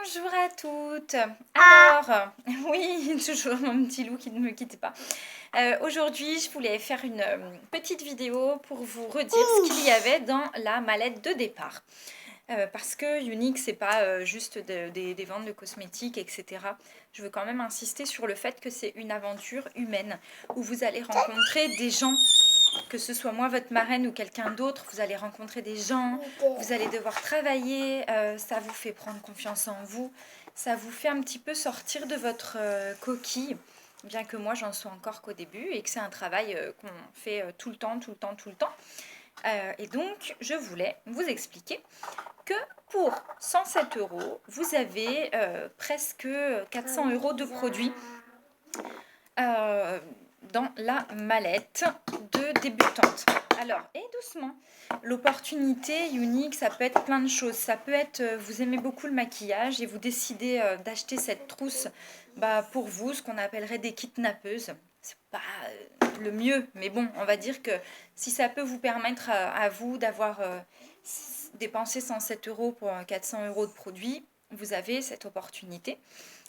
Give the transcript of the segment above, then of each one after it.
Bonjour à toutes. Alors, oui, toujours mon petit loup qui ne me quitte pas. Aujourd'hui, je voulais faire une petite vidéo pour vous redire ce qu'il y avait dans la mallette de départ. Parce que Unique, c'est pas juste des ventes de cosmétiques, etc. Je veux quand même insister sur le fait que c'est une aventure humaine où vous allez rencontrer des gens. Que ce soit moi, votre marraine ou quelqu'un d'autre, vous allez rencontrer des gens, vous allez devoir travailler, ça vous fait prendre confiance en vous, ça vous fait un petit peu sortir de votre coquille, bien que moi j'en sois encore qu'au début et que c'est un travail qu'on fait tout le temps, tout le temps, tout le temps. Et donc, je voulais vous expliquer que pour 107 €, vous avez presque 400 € de produits dans la mallette de débutante. Alors, et doucement, l'opportunité Unique, ça peut être plein de choses. Ça peut être, vous aimez beaucoup le maquillage et vous décidez d'acheter cette trousse pour vous, ce qu'on appellerait des kidnappeuses. C'est pas le mieux, mais bon, on va dire que si ça peut vous permettre à vous d'avoir dépensé 107 € pour 400 € de produits, vous avez cette opportunité.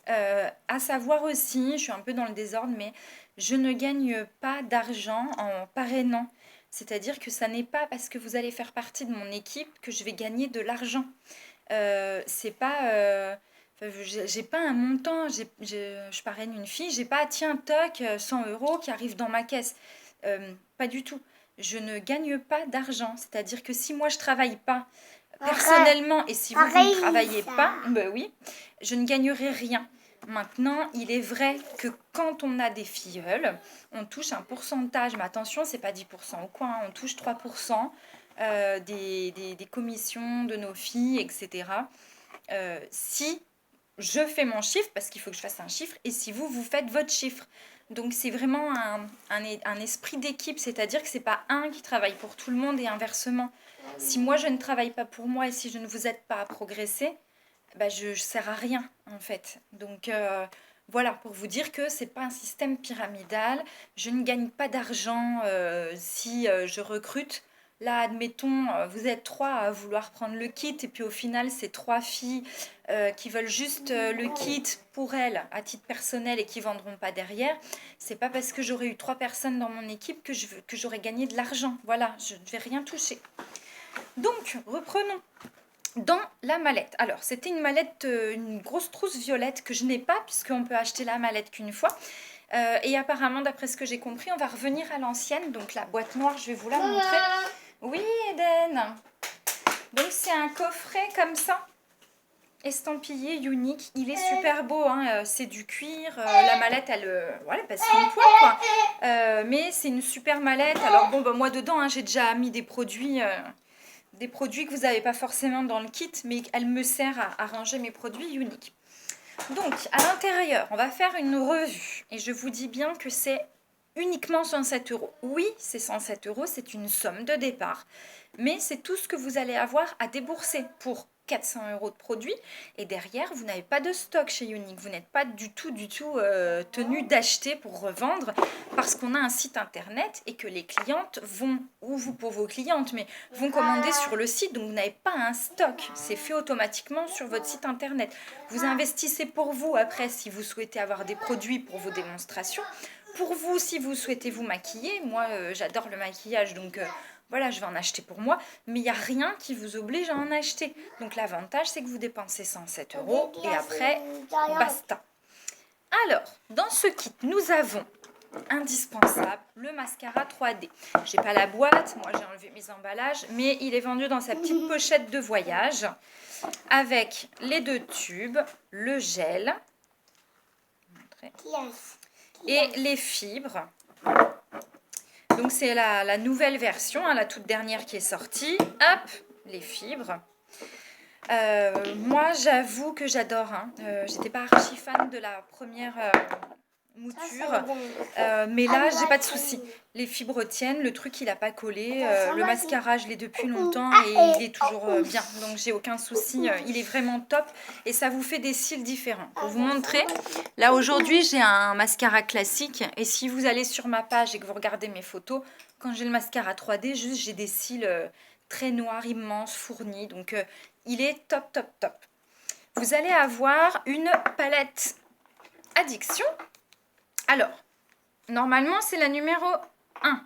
À savoir aussi, je suis un peu dans le désordre, mais je ne gagne pas d'argent en parrainant. C'est-à-dire que ça n'est pas parce que vous allez faire partie de mon équipe que je vais gagner de l'argent. C'est pas... j'ai pas un montant, je parraine une fille, j'ai pas, tiens, toc, 100 € qui arrive dans ma caisse. Pas du tout. Je ne gagne pas d'argent. C'est-à-dire que si moi je travaille pas personnellement et si vous ne travaillez pas, oui, je ne gagnerai rien. Maintenant, il est vrai que quand on a des filleuls, on touche un pourcentage, mais attention, c'est pas 10% ou quoi, hein, on touche 3% des commissions de nos filles, etc. Si je fais mon chiffre, parce qu'il faut que je fasse un chiffre, et si vous, vous faites votre chiffre. Donc c'est vraiment un esprit d'équipe, c'est-à-dire que c'est pas un qui travaille pour tout le monde et inversement. Si moi je ne travaille pas pour moi et si je ne vous aide pas à progresser, je ne sers à rien en fait. Donc voilà, pour vous dire que c'est pas un système pyramidal. Je ne gagne pas d'argent si je recrute. Là, admettons, vous êtes 3 à vouloir prendre le kit et puis au final, c'est 3 filles qui veulent juste le kit pour elles à titre personnel et qui ne vendront pas derrière. C'est pas parce que j'aurais eu 3 personnes dans mon équipe que j'aurais gagné de l'argent. Voilà, je ne vais rien toucher. Donc, reprenons. Dans la mallette. Alors, c'était une mallette, une grosse trousse violette que je n'ai pas puisqu'on peut acheter la mallette qu'une fois. Et apparemment, d'après ce que j'ai compris, on va revenir à l'ancienne. Donc, la boîte noire, je vais vous la montrer. Oui, Eden. Donc, c'est un coffret comme ça, estampillé, unique. Il est super beau, hein. C'est du cuir. La mallette, elle passe son poids, quoi. Mais c'est une super mallette. Alors, bon, moi, dedans, hein, j'ai déjà mis des produits que vous n'avez pas forcément dans le kit, mais elle me sert à ranger mes produits uniques. Donc, à l'intérieur, on va faire une revue. Et je vous dis bien que c'est uniquement 107 €. Oui, c'est 107 €, c'est une somme de départ. Mais c'est tout ce que vous allez avoir à débourser pour 400 € de produits. Et derrière, vous n'avez pas de stock chez Unique. Vous n'êtes pas du tout tenu d'acheter pour revendre parce qu'on a un site internet et que les clientes vont, ou vous pour vos clientes, mais vont commander sur le site. Donc, vous n'avez pas un stock. C'est fait automatiquement sur votre site internet. Vous investissez pour vous après si vous souhaitez avoir des produits pour vos démonstrations. Pour vous, si vous souhaitez vous maquiller, moi j'adore le maquillage, donc voilà, je vais en acheter pour moi, mais il n'y a rien qui vous oblige à en acheter. Donc l'avantage, c'est que vous dépensez 107 € et après, basta. Alors, dans ce kit, nous avons indispensable le mascara 3D. J'ai pas la boîte, moi j'ai enlevé mes emballages, mais il est vendu dans sa petite pochette de voyage avec les 2 tubes, le gel et les fibres. Donc c'est la nouvelle version, hein, la toute dernière qui est sortie. Hop, les fibres. Moi j'avoue que j'adore. J'étais pas archi fan de la première mouture, mais là j'ai pas de souci. Les fibres tiennent, le truc il a pas collé, le mascara je l'ai depuis longtemps et il est toujours bien, donc j'ai aucun souci, il est vraiment top et ça vous fait des cils différents. Pour vous montrer, là aujourd'hui j'ai un mascara classique et si vous allez sur ma page et que vous regardez mes photos, quand j'ai le mascara 3D, juste j'ai des cils très noirs, immenses, fournis, donc il est top top top. Vous vous allez avoir une palette Addiction. Alors, normalement, c'est la numéro 1.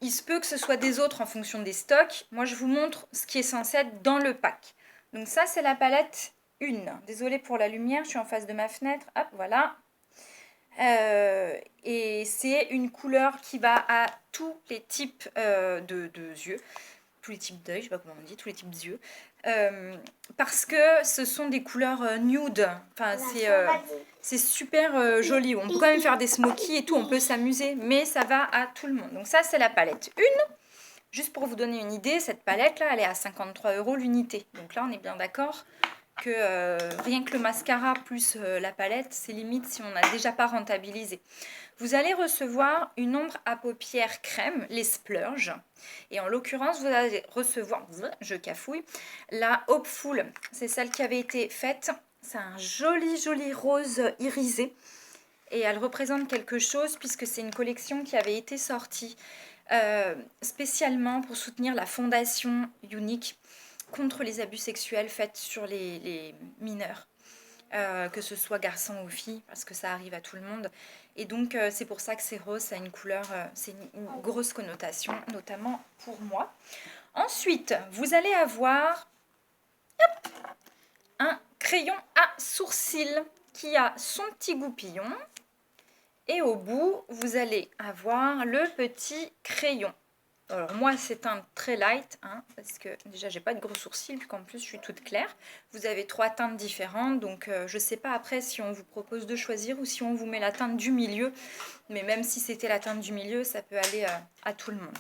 Il se peut que ce soit des autres en fonction des stocks. Moi, je vous montre ce qui est censé être dans le pack. Donc ça, c'est la palette 1. Désolée pour la lumière, je suis en face de ma fenêtre. Hop, voilà. Et c'est une couleur qui va à tous les types de yeux. Tous les types d'œil, je sais pas comment on dit, tous les types d'yeux. Parce que ce sont des couleurs nude. Enfin, c'est super joli. On peut quand même faire des smokies et tout, on peut s'amuser, mais ça va à tout le monde. Donc ça, c'est la palette 1. Juste pour vous donner une idée, cette palette-là, elle est à 53 € l'unité. Donc là, on est bien d'accord que rien que le mascara plus la palette, c'est limite si on n'a déjà pas rentabilisé. Vous allez recevoir une ombre à paupières crème, les Splurge. Et en l'occurrence, vous allez recevoir, je cafouille, la Hopeful. C'est celle qui avait été faite. C'est un joli rose irisé. Et elle représente quelque chose puisque c'est une collection qui avait été sortie spécialement pour soutenir la fondation Unique contre les abus sexuels faits sur les mineurs. Que ce soit garçon ou fille, parce que ça arrive à tout le monde. Et donc, c'est pour ça que c'est rose, ça a une couleur, c'est une grosse connotation, notamment pour moi. Ensuite, vous allez avoir un crayon à sourcils qui a son petit goupillon. Et au bout, vous allez avoir le petit crayon. Alors moi, c'est un très light, hein, parce que déjà, j'ai pas de gros sourcils, puis qu'en plus, je suis toute claire. Vous avez 3 teintes différentes, donc je sais pas après si on vous propose de choisir ou si on vous met la teinte du milieu. Mais même si c'était la teinte du milieu, ça peut aller à tout le monde.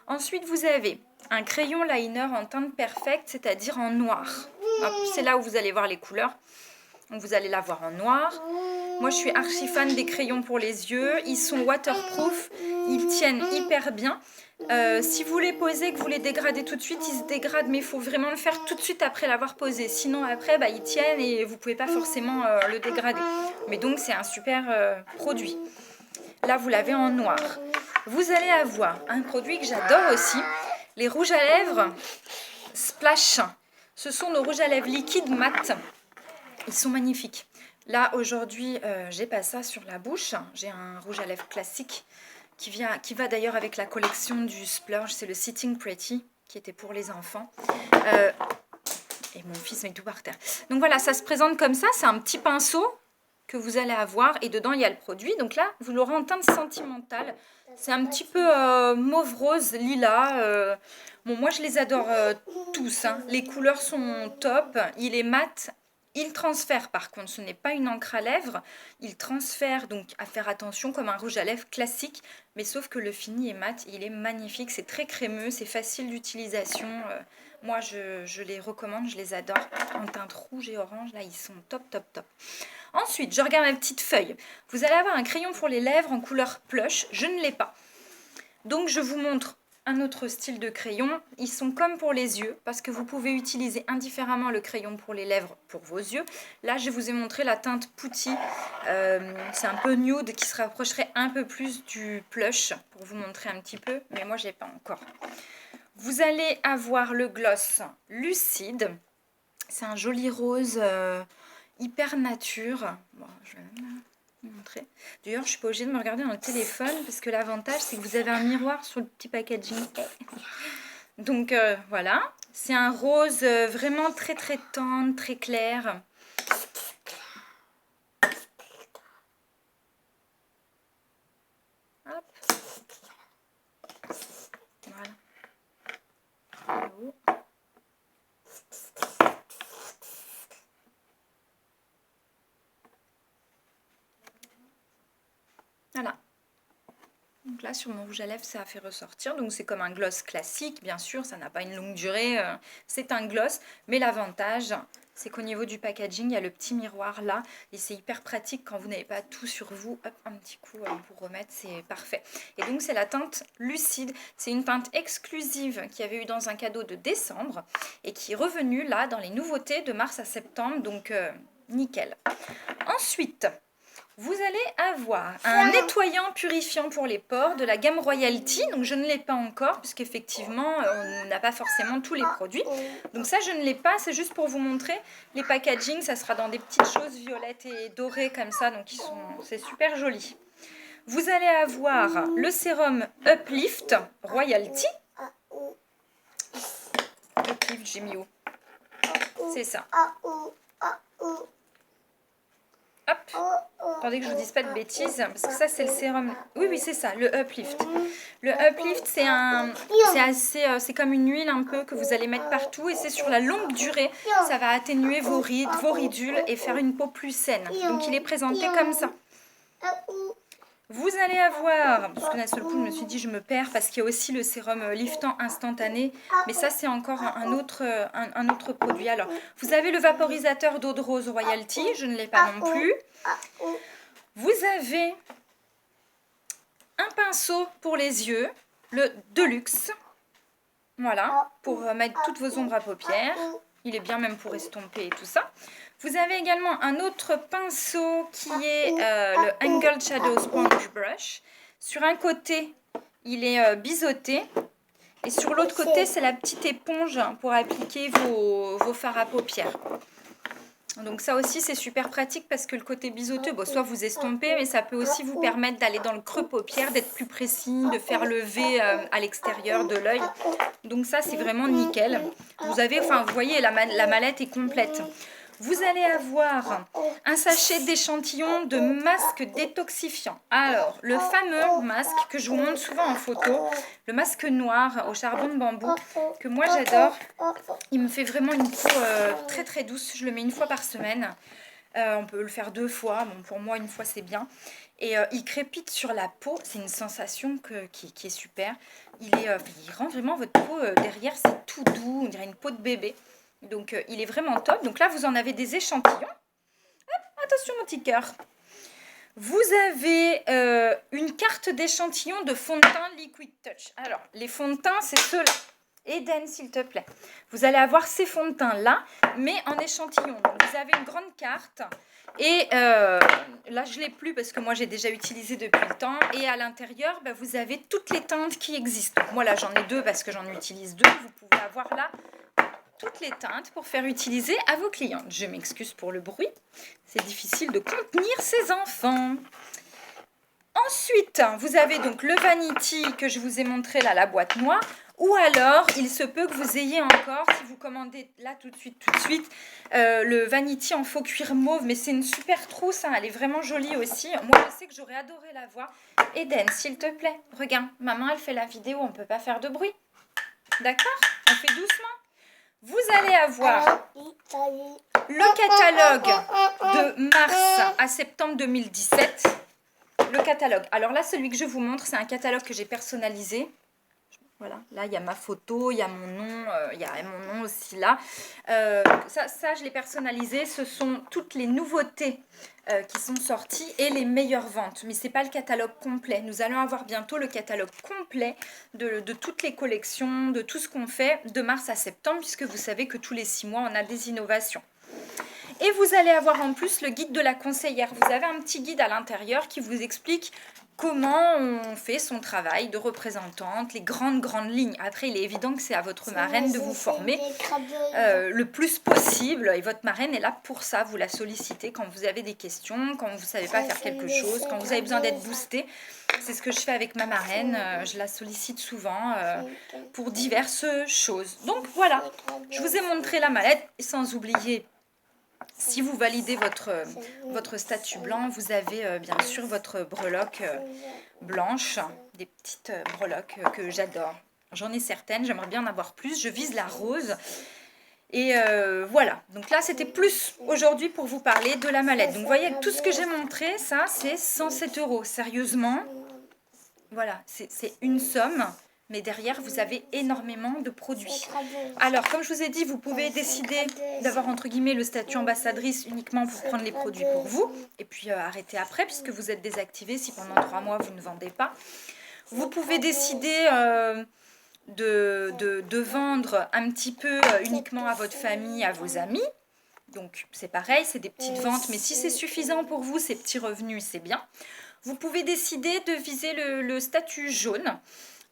Ensuite, vous avez un crayon liner en teinte perfecte, c'est-à-dire en noir. C'est là où vous allez voir les couleurs. Donc vous allez la voir en noir. Moi, je suis archi fan des crayons pour les yeux. Ils sont waterproof, ils tiennent hyper bien. Si vous les posez, que vous les dégradez tout de suite, ils se dégradent, mais il faut vraiment le faire tout de suite après l'avoir posé. Sinon, après, ils tiennent et vous ne pouvez pas forcément le dégrader. Mais donc, c'est un super produit. Là, vous l'avez en noir. Vous allez avoir un produit que j'adore aussi, les rouges à lèvres Splash. Ce sont nos rouges à lèvres liquides mat. Ils sont magnifiques. Là, aujourd'hui, j'ai pas ça sur la bouche. J'ai un rouge à lèvres classique qui va d'ailleurs avec la collection du Splurge. C'est le Sitting Pretty, qui était pour les enfants. Et mon fils met tout par terre. Donc voilà, ça se présente comme ça. C'est un petit pinceau que vous allez avoir. Et dedans, il y a le produit. Donc là, vous l'aurez en teinte sentimentale. C'est un petit peu mauve rose, lilas. Bon, moi, je les adore tous. Hein. Les couleurs sont top. Il est mat. Il transfère par contre, ce n'est pas une encre à lèvres, il transfère donc à faire attention comme un rouge à lèvres classique, mais sauf que le fini est mat, il est magnifique, c'est très crémeux, c'est facile d'utilisation, moi je les recommande, je les adore, en teinte rouge et orange, là ils sont top. Ensuite, je regarde ma petite feuille, vous allez avoir un crayon pour les lèvres en couleur plush, je ne l'ai pas, donc je vous montre un autre style de crayon, ils sont comme pour les yeux parce que vous pouvez utiliser indifféremment le crayon pour les lèvres pour vos yeux. Là je vous ai montré la teinte Putty, c'est un peu nude qui se rapprocherait un peu plus du plush pour vous montrer un petit peu, mais moi je l'ai pas encore. Vous allez avoir le gloss lucide, c'est un joli rose hyper nature. Bon, je vais montrer. D'ailleurs, je suis pas obligée de me regarder dans le téléphone parce que l'avantage, c'est que vous avez un miroir sur le petit packaging. Donc voilà, c'est un rose vraiment très tendre, très clair. Hop. Voilà. Voilà. Donc là, sur mon rouge à lèvres, ça a fait ressortir. Donc c'est comme un gloss classique, bien sûr, ça n'a pas une longue durée. C'est un gloss, mais l'avantage, c'est qu'au niveau du packaging, il y a le petit miroir là. Et c'est hyper pratique quand vous n'avez pas tout sur vous. Hop, un petit coup pour remettre, c'est parfait. Et donc c'est la teinte lucide. C'est une teinte exclusive qu'il y avait eu dans un cadeau de décembre et qui est revenue là dans les nouveautés de mars à septembre. Donc nickel. Ensuite, Vous allez avoir un nettoyant purifiant pour les pores de la gamme Royalty. Donc je ne l'ai pas encore puisqu'effectivement on n'a pas forcément tous les produits. Donc ça je ne l'ai pas, c'est juste pour vous montrer. Les packaging, ça sera dans des petites choses violettes et dorées comme ça. Donc c'est super joli. Vous allez avoir le sérum Uplift Royalty. Uplift, j'ai mis où? C'est ça. Hop, attendez que je vous dise pas de bêtises, parce que ça c'est le sérum. Oui, oui, c'est ça, le Uplift. Le Uplift, c'est comme une huile un peu que vous allez mettre partout et c'est sur la longue durée, ça va atténuer vos rides, vos ridules et faire une peau plus saine. Donc il est présenté comme ça. Vous allez avoir, parce que d'un seul coup je me suis dit je me perds parce qu'il y a aussi le sérum liftant instantané, mais ça c'est encore un autre produit. Alors, vous avez le vaporisateur d'eau de rose Royalty, je ne l'ai pas non plus. Vous avez un pinceau pour les yeux, le Deluxe, voilà, pour mettre toutes vos ombres à paupières. Il est bien même pour estomper et tout ça. Vous avez également un autre pinceau qui est le Angled Shadow Sponge Brush. Sur un côté, il est biseauté. Et sur l'autre côté, c'est la petite éponge pour appliquer vos fards à paupières. Donc ça aussi, c'est super pratique parce que le côté biseauteux, bon, soit vous estompez, mais ça peut aussi vous permettre d'aller dans le creux paupière, d'être plus précis, de faire le V à l'extérieur de l'œil. Donc ça, c'est vraiment nickel. Vous avez, enfin, vous voyez, la mallette est complète. Vous allez avoir un sachet d'échantillons de masque détoxifiant. Alors, le fameux masque que je vous montre souvent en photo, le masque noir au charbon de bambou, que moi j'adore. Il me fait vraiment une peau très très douce. Je le mets une fois par semaine. On peut le faire 2 fois. Bon, pour moi, une fois c'est bien. Et il crépite sur la peau. C'est une sensation qui est super. Il rend vraiment votre peau derrière, c'est tout doux. On dirait une peau de bébé. Donc, il est vraiment top. Donc là, vous en avez des échantillons. Hop, attention, mon petit cœur. Vous avez une carte d'échantillons de fond de teint Liquid Touch. Alors, les fonds de teint, c'est ceux-là. Eden, s'il te plaît. Vous allez avoir ces fonds de teint-là, mais en échantillon. Donc, vous avez une grande carte. Et là, je ne l'ai plus parce que moi, j'ai déjà utilisé depuis le temps. Et à l'intérieur, bah, vous avez toutes les teintes qui existent. Donc, moi, là, j'en ai 2 parce que j'en utilise 2. Vous pouvez avoir là toutes les teintes pour faire utiliser à vos clientes. Je m'excuse pour le bruit, c'est difficile de contenir ces enfants. Ensuite, vous avez donc le Vanity que je vous ai montré là, la boîte noire, ou alors il se peut que vous ayez encore, si vous commandez là tout de suite, le Vanity en faux cuir mauve, mais c'est une super trousse, hein, elle est vraiment jolie aussi. Moi je sais que j'aurais adoré la voir. Eden, s'il te plaît, regarde, maman elle fait la vidéo, on ne peut pas faire de bruit. D'accord? On fait doucement. Vous allez avoir le catalogue de mars à septembre 2017. Le catalogue. Alors là, celui que je vous montre, c'est un catalogue que j'ai personnalisé. Voilà, là, il y a ma photo, il y a mon nom, il y a mon nom aussi là. Ça, je l'ai personnalisé. Ce sont toutes les nouveautés qui sont sorties et les meilleures ventes. Mais ce n'est pas le catalogue complet. Nous allons avoir bientôt le catalogue complet de toutes les collections, de tout ce qu'on fait de mars à septembre, puisque vous savez que tous les 6 mois, on a des innovations. Et vous allez avoir en plus le guide de la conseillère. Vous avez un petit guide à l'intérieur qui vous explique comment on fait son travail de représentante, les grandes lignes. Après, il est évident que c'est à votre marraine de vous former le plus possible. Et votre marraine est là pour ça. Vous la sollicitez quand vous avez des questions, quand vous ne savez pas faire quelque chose, quand vous avez besoin d'être boosté. C'est ce que je fais avec ma marraine. Je la sollicite souvent pour diverses choses. Donc voilà, je vous ai montré la mallette, sans oublier... Si vous validez votre statut blanc, vous avez bien sûr votre breloque blanche, des petites breloques que j'adore. J'en ai certaines, j'aimerais bien en avoir plus. Je vise la rose. Et voilà, donc là c'était plus aujourd'hui pour vous parler de la mallette. Donc vous voyez, tout ce que j'ai montré, ça c'est 107 €. Sérieusement, voilà, c'est une somme. Mais derrière, vous avez énormément de produits. Alors, comme je vous ai dit, vous pouvez décider d'avoir, entre guillemets, le statut ambassadrice uniquement pour prendre les produits pour vous. Et puis, arrêter après, puisque vous êtes désactivé si pendant 3 mois, vous ne vendez pas. Vous pouvez décider de vendre un petit peu uniquement à votre famille, à vos amis. Donc c'est pareil, c'est des petites ventes, mais si c'est suffisant pour vous, ces petits revenus, c'est bien. Vous pouvez décider de viser le statut jaune.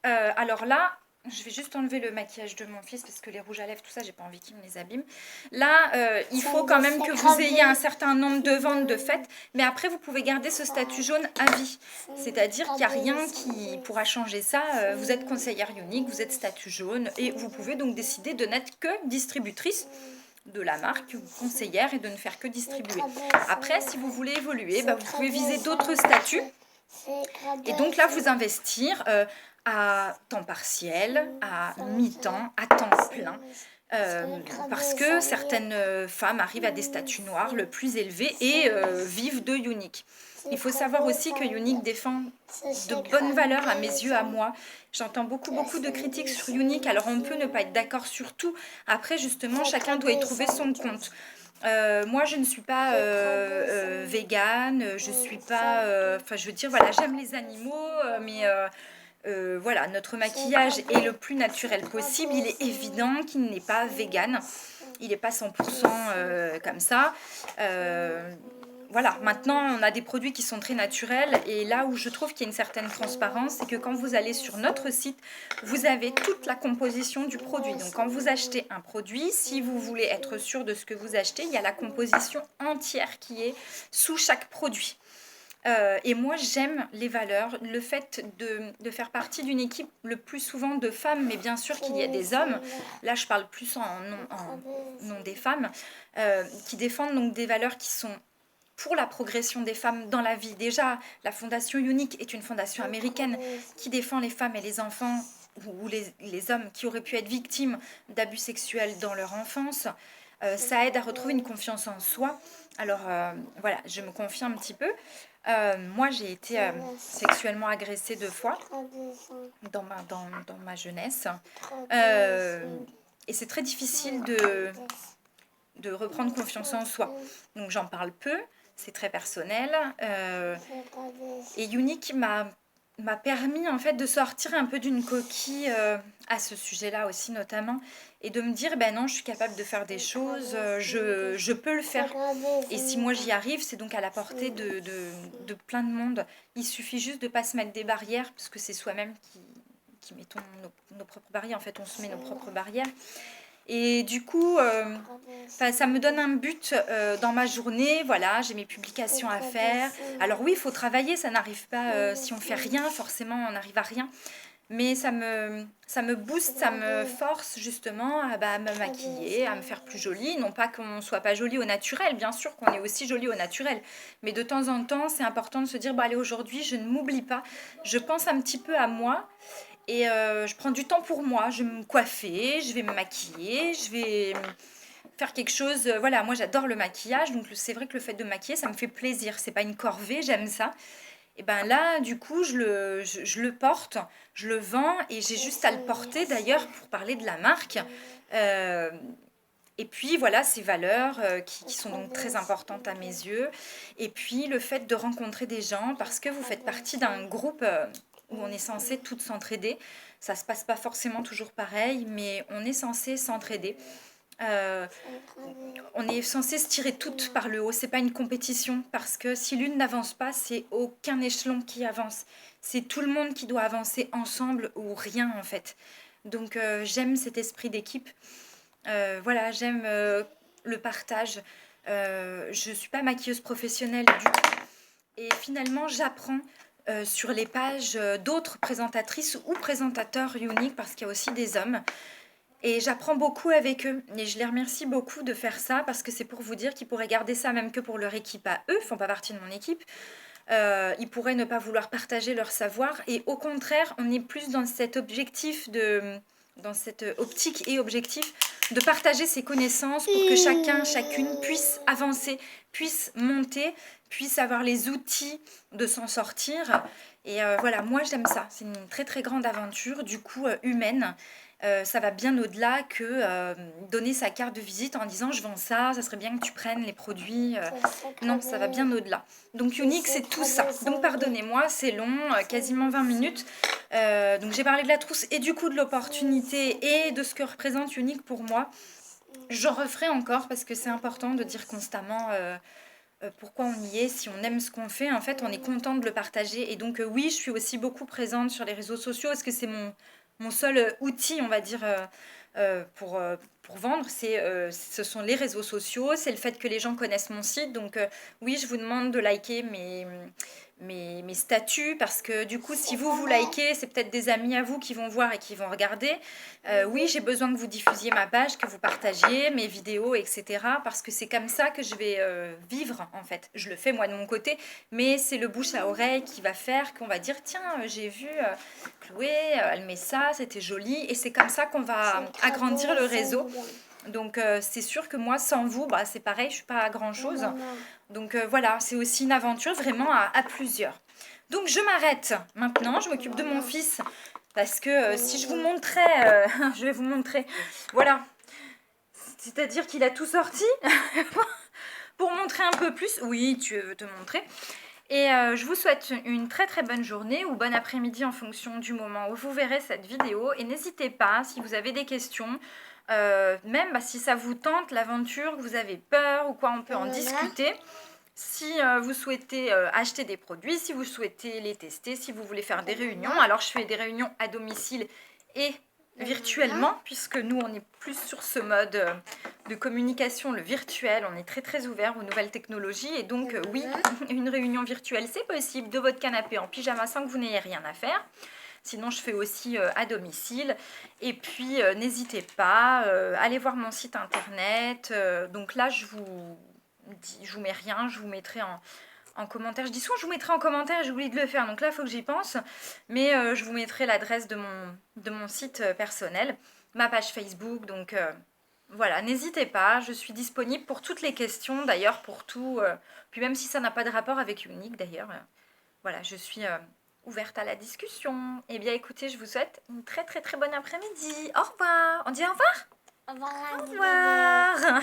Alors là, je vais juste enlever le maquillage de mon fils parce que les rouges à lèvres, tout ça, j'ai pas envie qu'il me les abîme. Là, il faut quand même que vous ayez un certain nombre de ventes de faites, mais après, vous pouvez garder ce statut jaune à vie. C'est-à-dire qu'il n'y a rien qui pourra changer ça. Vous êtes conseillère unique, vous êtes statut jaune et vous pouvez donc décider de n'être que distributrice de la marque ou conseillère et de ne faire que distribuer. Après, si vous voulez évoluer, vous pouvez viser d'autres statuts et donc là, vous investir à temps partiel, à mi-temps, à temps plein. Parce que certaines femmes arrivent à des statuts noirs le plus élevés et vivent de Unique. Il faut savoir aussi que Unique défend de bonnes valeurs à mes yeux, à moi. J'entends beaucoup de critiques sur Unique, alors on peut ne pas être d'accord sur tout. Après, justement, chacun doit y trouver son compte. Moi, je ne suis pas végane, je suis pas... Enfin, je veux dire, voilà, j'aime les animaux, mais... voilà, notre maquillage est le plus naturel possible. Il est évident qu'il n'est pas vegan. Il n'est pas 100% comme ça. Voilà, maintenant on a des produits qui sont très naturels et là où je trouve qu'il y a une certaine transparence, c'est que quand vous allez sur notre site, vous avez toute la composition du produit. Donc quand vous achetez un produit, si vous voulez être sûr de ce que vous achetez, il y a la composition entière qui est sous chaque produit. Et moi j'aime les valeurs, le fait de faire partie d'une équipe le plus souvent de femmes, mais bien sûr qu'il y a des hommes, là je parle plus en nom des femmes, qui défendent donc des valeurs qui sont pour la progression des femmes dans la vie. Déjà, la Fondation Unique est une fondation américaine qui défend les femmes et les enfants ou les hommes qui auraient pu être victimes d'abus sexuels dans leur enfance. Ça aide à retrouver une confiance en soi. Alors voilà, je me confie un petit peu. Moi, j'ai été sexuellement agressée 2 fois dans ma jeunesse. Et c'est très difficile de reprendre confiance en soi. Donc j'en parle peu, c'est très personnel. Et Unique m'a permis en fait de sortir un peu d'une coquille à ce sujet-là aussi notamment et de me dire ben non, je suis capable de faire des choses, je peux le faire. Et si moi j'y arrive, c'est donc à la portée de plein de monde. Il suffit juste de pas se mettre des barrières parce que c'est soi-même qui mettons nos propres barrières. En fait, on se met nos propres barrières. Et du coup, ça me donne un but dans ma journée. Voilà, j'ai mes publications à faire. Alors oui, il faut travailler, ça n'arrive pas. Si on fait rien, forcément, on n'arrive à rien. Mais ça me booste, ça me force justement à me maquiller, à me faire plus jolie. Non pas qu'on ne soit pas jolie au naturel, bien sûr qu'on est aussi jolie au naturel. Mais de temps en temps, c'est important de se dire, allez, aujourd'hui, je ne m'oublie pas. Je pense un petit peu à moi. Et je prends du temps pour moi, je vais me coiffer, je vais me maquiller, je vais faire quelque chose. Voilà, moi j'adore le maquillage, donc c'est vrai que le fait de maquiller, ça me fait plaisir. C'est pas une corvée, j'aime ça. Et ben là, du coup, je le porte, je le vends et j'ai juste à le porter d'ailleurs pour parler de la marque. Et puis voilà, ces valeurs qui sont donc très importantes à mes yeux. Et puis le fait de rencontrer des gens parce que vous faites partie d'un groupe où on est censé toutes s'entraider. Ça se passe pas forcément toujours pareil, mais on est censé s'entraider. On est censé se tirer toutes par le haut. C'est pas une compétition parce que si l'une n'avance pas, c'est aucun échelon qui avance. C'est tout le monde qui doit avancer ensemble ou rien en fait. Donc j'aime cet esprit d'équipe. Voilà, j'aime le partage. Je suis pas maquilleuse professionnelle du tout. Et finalement, j'apprends sur les pages d'autres présentatrices ou présentateurs uniques parce qu'il y a aussi des hommes. Et j'apprends beaucoup avec eux. Et je les remercie beaucoup de faire ça parce que c'est pour vous dire qu'ils pourraient garder ça même que pour leur équipe à eux. Ils ne font pas partie de mon équipe. Ils pourraient ne pas vouloir partager leur savoir. Et au contraire, on est plus dans cet objectif dans cette optique et objectif de partager ses connaissances pour que chacun, chacune puisse avancer, puisse monter, puisse avoir les outils de s'en sortir. Et voilà, moi j'aime ça. C'est une très très grande aventure, du coup humaine. Ça va bien au-delà que donner sa carte de visite en disant je vends ça, ça serait bien que tu prennes les produits. Non, ça va bien au-delà. Donc Unique, c'est tout ça. Donc pardonnez-moi, c'est long, quasiment 20 minutes. Donc j'ai parlé de la trousse et du coup de l'opportunité et de ce que représente Unique pour moi. J'en referai encore parce que c'est important de dire constamment pourquoi on y est. Si on aime ce qu'on fait, en fait, on est content de le partager. Et donc, oui, je suis aussi beaucoup présente sur les réseaux sociaux parce que c'est mon seul outil, on va dire, pour vendre. Ce sont les réseaux sociaux, c'est le fait que les gens connaissent mon site. Donc, oui, je vous demande de liker mes statuts parce que du coup, si vous likez, c'est peut-être des amis à vous qui vont voir et qui vont regarder. Oui, j'ai besoin que vous diffusiez ma page, que vous partagiez mes vidéos, etc. Parce que c'est comme ça que je vais vivre, en fait. Je le fais moi de mon côté, mais c'est le bouche à oreille qui va faire qu'on va dire, tiens, j'ai vu Chloé, elle met ça, c'était joli. Et c'est comme ça qu'on va agrandir le réseau. Donc c'est sûr que moi, sans vous, bah, c'est pareil, je suis pas à grand-chose. Donc voilà, c'est aussi une aventure vraiment à plusieurs. Donc je m'arrête maintenant, je m'occupe de mon fils. Parce que si je vous montrais, je vais vous montrer. Voilà. C'est-à-dire qu'il a tout sorti pour montrer un peu plus. Oui, tu veux te montrer. Et je vous souhaite une très très bonne journée ou bon après-midi en fonction du moment où vous verrez cette vidéo. Et n'hésitez pas, si vous avez des questions, même si ça vous tente l'aventure, que vous avez peur ou quoi, on peut en discuter. Si vous souhaitez acheter des produits, si vous souhaitez les tester, si vous voulez faire des réunions. Alors je fais des réunions à domicile et virtuellement, puisque nous on est plus sur ce mode de communication, le virtuel, on est très très ouvert aux nouvelles technologies et donc oui, une réunion virtuelle c'est possible de votre canapé en pyjama sans que vous n'ayez rien à faire. Sinon, je fais aussi à domicile. Et puis, n'hésitez pas, allez voir mon site internet. Donc là, je vous mets rien, je vous mettrai en commentaire. Je dis souvent je vous mettrai en commentaire et j'oublie de le faire. Donc là, il faut que j'y pense. Mais je vous mettrai l'adresse de mon site personnel, ma page Facebook. Donc voilà, n'hésitez pas. Je suis disponible pour toutes les questions, d'ailleurs, pour tout. Puis même si ça n'a pas de rapport avec Unique, d'ailleurs. Voilà, je suis ouverte à la discussion. Eh bien, écoutez, je vous souhaite une très très très bonne après-midi. Au revoir. On dit au revoir? Au revoir. Au revoir.